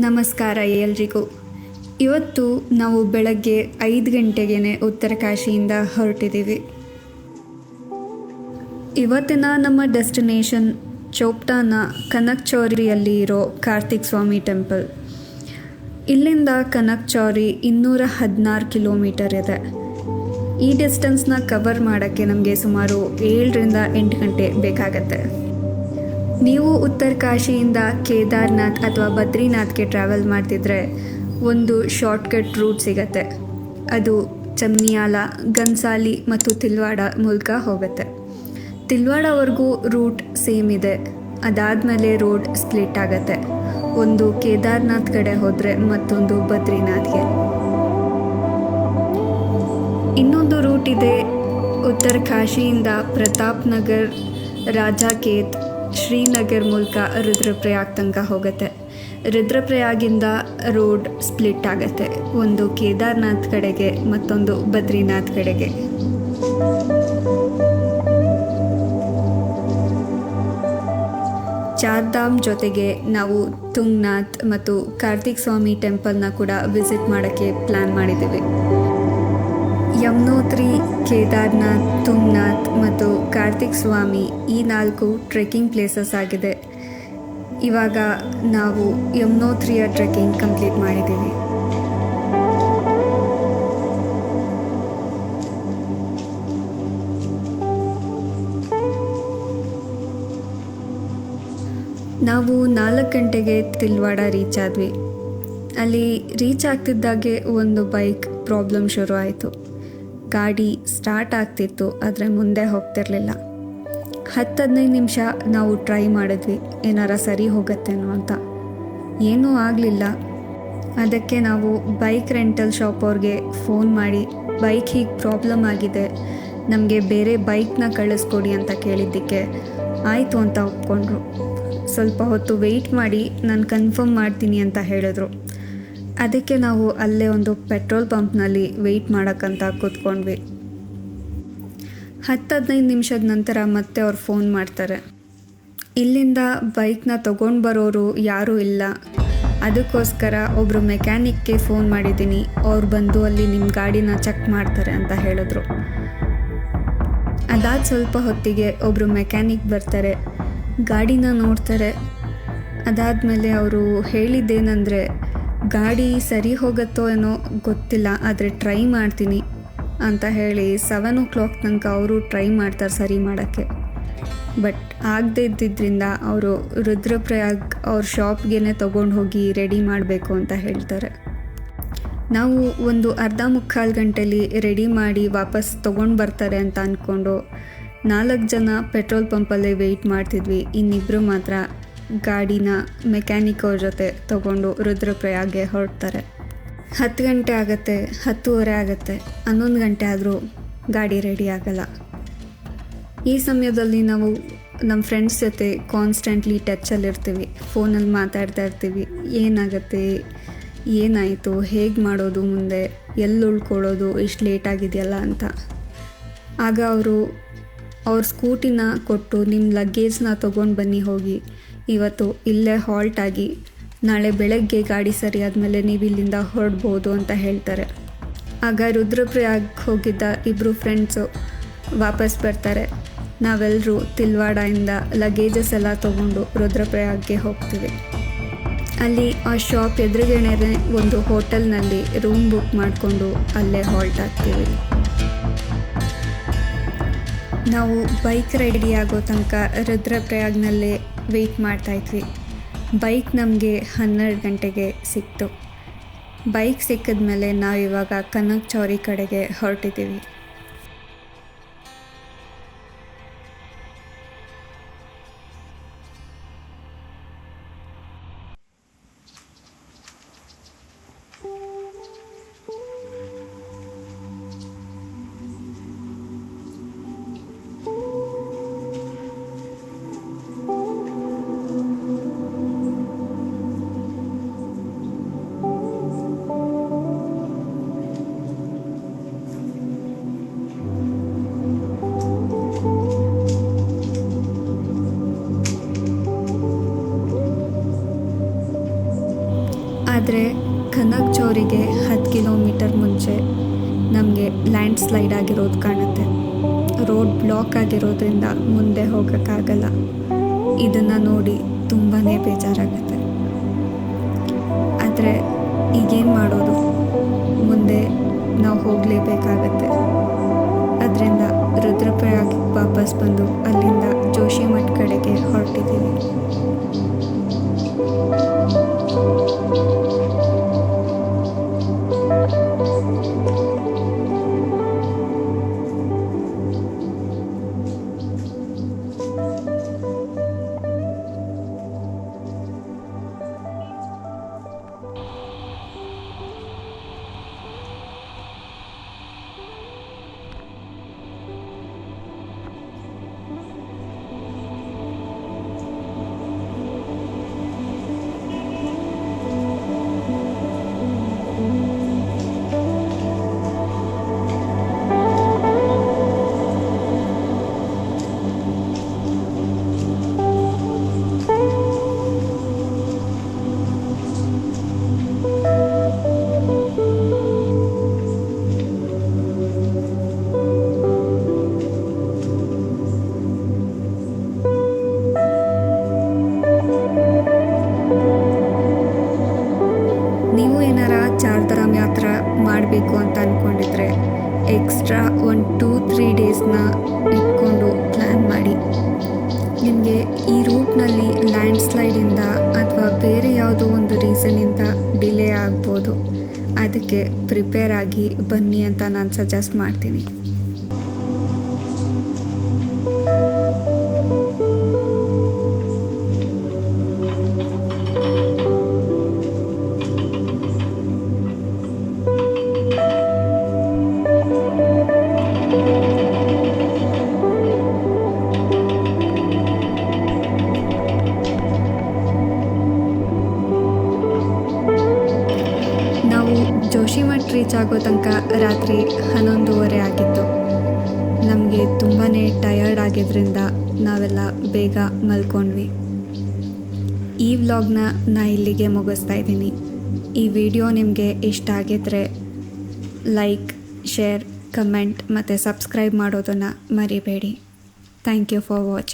ನಮಸ್ಕಾರ ಎಲ್ರಿಗೂ. ಇವತ್ತು ನಾವು ಬೆಳಗ್ಗೆ 5 ಗಂಟೆಗೆ ಉತ್ತರ ಕಾಶಿಯಿಂದ ಹೊರಟಿದ್ದೀವಿ. ಇವತ್ತಿನ ನಮ್ಮ ಡೆಸ್ಟಿನೇಷನ್ ಚೋಪ್ಟಾನ ಕನಕ್ಚೌರಿಯಲ್ಲಿ ಇರೋ ಕಾರ್ತಿಕ್ ಸ್ವಾಮಿ ಟೆಂಪಲ್. ಇಲ್ಲಿಂದ ಕನಕ್ಚೌರಿ 216 ಕಿಲೋಮೀಟರ್ ಇದೆ. ಈ ಡಿಸ್ಟೆನ್ಸ್ನ ಕವರ್ ಮಾಡೋಕ್ಕೆ ನಮಗೆ ಸುಮಾರು 7ರಿಂದ 8 ಗಂಟೆ ಬೇಕಾಗತ್ತೆ. ನೀವು ಉತ್ತರ ಕಾಶಿಯಿಂದ ಕೇದಾರ್ನಾಥ್ ಅಥವಾ ಬದ್ರಿನಾಥ್ಗೆ ಟ್ರಾವೆಲ್ ಮಾಡ್ತಿದ್ರೆ ಒಂದು ಶಾರ್ಟ್ಕಟ್ ರೂಟ್ ಸಿಗತ್ತೆ. ಅದು ಚಮ್ನಿಯಾಲ, ಗನ್ಸಾಲಿ ಮತ್ತು ತಿಲ್ವಾಡ ಮೂಲಕ ಹೋಗುತ್ತೆ. ತಿಲ್ವಾಡವರೆಗೂ ರೂಟ್ ಸೇಮ್ ಇದೆ. ಅದಾದಮೇಲೆ ರೋಡ್ ಸ್ಪ್ಲಿಟ್ ಆಗುತ್ತೆ. ಒಂದು ಕೇದಾರ್ನಾಥ್ ಕಡೆ ಹೋದರೆ ಮತ್ತೊಂದು ಬದ್ರಿನಾಥ್ಗೆ. ಇನ್ನೊಂದು ರೂಟ್ ಇದೆ ಉತ್ತರ ಕಾಶಿಯಿಂದ ಪ್ರತಾಪ್ ನಗರ್, ರಾಜಾಕೇತ್, ಶ್ರೀನಗರ್ ಮೂಲಕ ರುದ್ರಪ್ರಯಾಗ್ ತನಕ ಹೋಗುತ್ತೆ. ರುದ್ರಪ್ರಯಾಗಿಂದ ರೋಡ್ ಸ್ಪ್ಲಿಟ್ ಆಗುತ್ತೆ. ಒಂದು ಕೇದಾರ್ನಾಥ್ ಕಡೆಗೆ ಮತ್ತೊಂದು ಬದ್ರಿನಾಥ್ ಕಡೆಗೆ. ಚಾರ್ಧಾಮ್ ಜೊತೆಗೆ ನಾವು ತುಂಗ್ನಾಥ್ ಮತ್ತು ಕಾರ್ತಿಕ್ ಸ್ವಾಮಿ ಟೆಂಪಲ್ನ ಕೂಡ ವಿಸಿಟ್ ಮಾಡೋಕ್ಕೆ ಪ್ಲ್ಯಾನ್ ಮಾಡಿದ್ದೀವಿ. ಯಮುನೋತ್ರಿ, ಕೇದಾರ್ನಾಥ್, ತುಂಗ್ನಾಥ್ ಮತ್ತು ಕಾರ್ತಿಕ್ ಸ್ವಾಮಿ ಈ 4 ಟ್ರೆಕ್ಕಿಂಗ್ ಪ್ಲೇಸಸ್ ಆಗಿದೆ. ಇವಾಗ ನಾವು ಯಮುನೋತ್ರಿಯ ಟ್ರೆಕ್ಕಿಂಗ್ ಕಂಪ್ಲೀಟ್ ಮಾಡಿದ್ದೀವಿ. ನಾವು 4 ಗಂಟೆಗೆ ತಿಲ್ವಾಡ ರೀಚ್ ಆದ್ವಿ. ಅಲ್ಲಿ ರೀಚ್ ಆಗ್ತಿದ್ದಾಗೆ ಒಂದು ಬೈಕ್ ಪ್ರಾಬ್ಲಮ್ ಶುರು ಆಯಿತು. ಗಾಡಿ ಸ್ಟಾರ್ಟ್ ಆಗ್ತಿತ್ತು, ಆದರೆ ಮುಂದೆ ಹೋಗ್ತಿರ್ಲಿಲ್ಲ. 10-15 ನಿಮಿಷ ನಾವು ಟ್ರೈ ಮಾಡಿದ್ವಿ ಏನಾರ ಸರಿ ಹೋಗುತ್ತೇನೋ ಅಂತ. ಏನೂ ಆಗಲಿಲ್ಲ. ಅದಕ್ಕೆ ನಾವು ಬೈಕ್ ರೆಂಟಲ್ ಶಾಪ್ ಅವ್ರಿಗೆ ಫೋನ್ ಮಾಡಿ ಬೈಕ್ ಹೀಗೆ ಪ್ರಾಬ್ಲಮ್ ಆಗಿದೆ, ನಮಗೆ ಬೇರೆ ಬೈಕ್ನ ಕಳಿಸ್ಕೊಡಿ ಅಂತ ಕೇಳಿದ್ದಕ್ಕೆ ಆಯಿತು ಅಂತ ಒಪ್ಕೊಂಡ್ರು. ಸ್ವಲ್ಪ ಹೊತ್ತು ವೆಯ್ಟ್ ಮಾಡಿ ನಾನು ಕನ್ಫರ್ಮ್ ಮಾಡ್ತೀನಿ ಅಂತ ಹೇಳಿದ್ರು. ಅದಕ್ಕೆ ನಾವು ಅಲ್ಲೇ ಒಂದು ಪೆಟ್ರೋಲ್ ಪಂಪ್ನಲ್ಲಿ ವೆಯ್ಟ್ ಮಾಡೋಕ್ಕಂತ ಕೂತ್ಕೊಂಡ್ವಿ. 10-15 ನಿಮಿಷದ ನಂತರ ಮತ್ತೆ ಅವ್ರು ಫೋನ್ ಮಾಡ್ತಾರೆ. ಇಲ್ಲಿಂದ ಬೈಕ್ನ ತೊಗೊಂಡು ಬರೋರು ಯಾರೂ ಇಲ್ಲ, ಅದಕ್ಕೋಸ್ಕರ ಒಬ್ಬರು ಮೆಕ್ಯಾನಿಕ್ಗೆ ಫೋನ್ ಮಾಡಿದ್ದೀನಿ, ಅವ್ರು ಬಂದು ಅಲ್ಲಿ ನಿಮ್ಮ ಗಾಡಿನ ಚೆಕ್ ಮಾಡ್ತಾರೆ ಅಂತ ಹೇಳಿದ್ರು. ಅದಾದ ಸ್ವಲ್ಪ ಹೊತ್ತಿಗೆ ಒಬ್ಬರು ಮೆಕ್ಯಾನಿಕ್ ಬರ್ತಾರೆ, ಗಾಡಿನ ನೋಡ್ತಾರೆ. ಅದಾದಮೇಲೆ ಅವರು ಹೇಳಿದ್ದೇನೆಂದರೆ, ಗಾಡಿ ಸರಿ ಹೋಗುತ್ತೋ ಏನೋ ಗೊತ್ತಿಲ್ಲ, ಆದರೆ ಟ್ರೈ ಮಾಡ್ತೀನಿ ಅಂತ ಹೇಳಿ 7 o'clock ತನಕ ಅವರು ಟ್ರೈ ಮಾಡ್ತಾರೆ ಸರಿ ಮಾಡೋಕ್ಕೆ. ಬಟ್ ಆಗದೇ ಇದ್ದಿದ್ದರಿಂದ ಅವರು ರುದ್ರಪ್ರಯಾಗ್ ಅವ್ರ ಶಾಪ್ಗೆ ತೊಗೊಂಡು ಹೋಗಿ ರೆಡಿ ಮಾಡಬೇಕು ಅಂತ ಹೇಳ್ತಾರೆ. ನಾವು ಒಂದು ಅರ್ಧ-ಮುಕ್ಕಾಲು ಗಂಟೆಲಿ ರೆಡಿ ಮಾಡಿ ವಾಪಸ್ ತೊಗೊಂಡು ಬರ್ತಾರೆ ಅಂತ ಅಂದ್ಕೊಂಡು 4 ಜನ ಪೆಟ್ರೋಲ್ ಪಂಪಲ್ಲೇ ವೆಯ್ಟ್ ಮಾಡ್ತಿದ್ವಿ. ಇನ್ನಿಬ್ಬರು ಮಾತ್ರ ಗಾಡಿನ ಮೆಕ್ಯಾನಿಕ್ ಅವ್ರ ಜೊತೆ ತೊಗೊಂಡು ರುದ್ರಪ್ರಯಾಗ್ಗೆ ಹೊರಡ್ತಾರೆ. 10 ಗಂಟೆ ಆಗುತ್ತೆ, 10:30 ಆಗುತ್ತೆ, 11 ಗಂಟೆ ಆದರೂ ಗಾಡಿ ರೆಡಿ ಆಗಲ್ಲ. ಈ ಸಮಯದಲ್ಲಿ ನಾವು ನಮ್ಮ ಫ್ರೆಂಡ್ಸ್ ಜೊತೆ ಕಾನ್ಸ್ಟೆಂಟ್ಲಿ ಟಚ್ಚಲ್ಲಿರ್ತೀವಿ. ಫೋನಲ್ಲಿ ಮಾತಾಡ್ತಾ ಇರ್ತೀವಿ, ಏನಾಗುತ್ತೆ, ಏನಾಯಿತು, ಹೇಗೆ ಮಾಡೋದು, ಮುಂದೆ ಎಲ್ಲಿ ಉಳ್ಕೊಳ್ಳೋದು, ಇಷ್ಟು ಲೇಟ್ ಆಗಿದೆಯಲ್ಲ ಅಂತ. ಆಗ ಅವ್ರ ಸ್ಕೂಟಿನ ಕೊಟ್ಟು ನಿಮ್ಮ ಲಗೇಜ್ನ ತೊಗೊಂಡು ಬನ್ನಿ, ಹೋಗಿ ಇವತ್ತು ಇಲ್ಲೇ ಹಾಲ್ಟ್ ಆಗಿ ನಾಳೆ ಬೆಳಗ್ಗೆ ಗಾಡಿ ಸರಿ ಆದಮೇಲೆ ನೀವು ಇಲ್ಲಿಂದ ಹೊರಡ್ಬೋದು ಅಂತ ಹೇಳ್ತಾರೆ. ಆಗ ರುದ್ರಪ್ರಯಾಗ್ ಹೋಗಿದ್ದ ಇಬ್ಬರು ಫ್ರೆಂಡ್ಸು ವಾಪಸ್ ಬರ್ತಾರೆ. ನಾವೆಲ್ಲರೂ ತಿಲ್ವಾಡದಿಂದ ಲಗೇಜಸ್ ಎಲ್ಲ ತೊಗೊಂಡು ರುದ್ರಪ್ರಯಾಗ್ಗೆ ಹೋಗ್ತೀವಿ. ಅಲ್ಲಿ ಆ ಶಾಪ್ ಎದುರುಗಡೆನೇ ಒಂದು ಹೋಟೆಲ್ನಲ್ಲಿ ರೂಮ್ ಬುಕ್ ಮಾಡಿಕೊಂಡು ಅಲ್ಲೇ ಹಾಲ್ಟ್ ಆಗ್ತೀವಿ. ನಾವು ಬೈಕ್ ರೆಡಿ ಆಗೋ ತನಕ ರುದ್ರಪ್ರಯಾಗ್ನಲ್ಲೇ ವೆಯ್ಟ್ ಮಾಡ್ತಾಯಿದ್ವಿ. ಬೈಕ್ ನಮಗೆ 12 ಗಂಟೆಗೆ ಸಿಕ್ತು. ಬೈಕ್ ಸಿಕ್ಕಿದ್ಮೇಲೆ ನಾವಿವಾಗ ಕನಕ್ಚೌರಿ ಕಡೆಗೆ ಹೊರಟಿದ್ದೀವಿ. ಸ್ಟೋರಿಗೆ 10 ಕಿಲೋಮೀಟರ್ ಮುಂಚೆ ನಮಗೆ ಲ್ಯಾಂಡ್ ಸ್ಲೈಡ್ ಆಗಿರೋದು ಕಾಣುತ್ತೆ. ರೋಡ್ ಬ್ಲಾಕ್ ಆಗಿರೋದ್ರಿಂದ ಮುಂದೆ ಹೋಗೋಕ್ಕಾಗಲ್ಲ. ಇದನ್ನು ನೋಡಿ ತುಂಬಾ ಬೇಜಾರಾಗುತ್ತೆ. ಆದರೆ ಈಗೇನು ಮಾಡೋದು, ಮುಂದೆ ನಾವು ಹೋಗಲೇಬೇಕಾಗತ್ತೆ. ಅದರಿಂದ ರುದ್ರಪ್ರಯಾಗ್ ವಾಪಸ್ ಬಂದು ಅಲ್ಲಿಂದ ಜೋಶಿಮಠ್ ಕಡೆಗೆ ಹೊರಟಿದ್ದೀವಿ. ನೀವು ಏನಾರ ಚಾರ್ಧಾಮ್ ಯಾತ್ರೆ ಮಾಡಬೇಕು ಅಂತ ಅಂದ್ಕೊಂಡಿದ್ರೆ ಎಕ್ಸ್ಟ್ರಾ 1-2-3 ಡೇಸ್ನ ಇಟ್ಕೊಂಡು ಪ್ಲ್ಯಾನ್ ಮಾಡಿ. ನಿಮಗೆ ಈ ರೂಟ್ನಲ್ಲಿ ಲ್ಯಾಂಡ್ ಸ್ಲೈಡಿಂದ ಅಥವಾ ಬೇರೆ ಯಾವುದೋ ಒಂದು ರೀಸನಿಂದ ಡಿಲೇ ಆಗ್ಬೋದು. ಅದಕ್ಕೆ ಪ್ರಿಪೇರ್ ಆಗಿ ಬನ್ನಿ ಅಂತ ನಾನು ಸಜೆಸ್ಟ್ ಮಾಡ್ತೀನಿ. ನಾವು ಜೋಶಿಮಠ್ ರೀಚ್ ಆಗೋ ತನಕ ರಾತ್ರಿ 11:30 ಆಗಿತ್ತು. ನಮಗೆ ತುಂಬಾ ಟಯರ್ಡ್ ಆಗಿದ್ದರಿಂದ ನಾವೆಲ್ಲ ಬೇಗ ಮಲ್ಕೊಂಡ್ವಿ. ಈ ವ್ಲಾಗ್ನ ನಾನು ಇಲ್ಲಿಗೆ ಮುಗಿಸ್ತಾ ಇದ್ದೀನಿ. ಈ ವಿಡಿಯೋ ನಿಮಗೆ ಇಷ್ಟ ಆಗಿದ್ದರೆ ಲೈಕ್, ಶೇರ್, ಕಮೆಂಟ್ ಮತ್ತು ಸಬ್ಸ್ಕ್ರೈಬ್ ಮಾಡೋದನ್ನು ಮರಿಬೇಡಿ. Thank you for watching.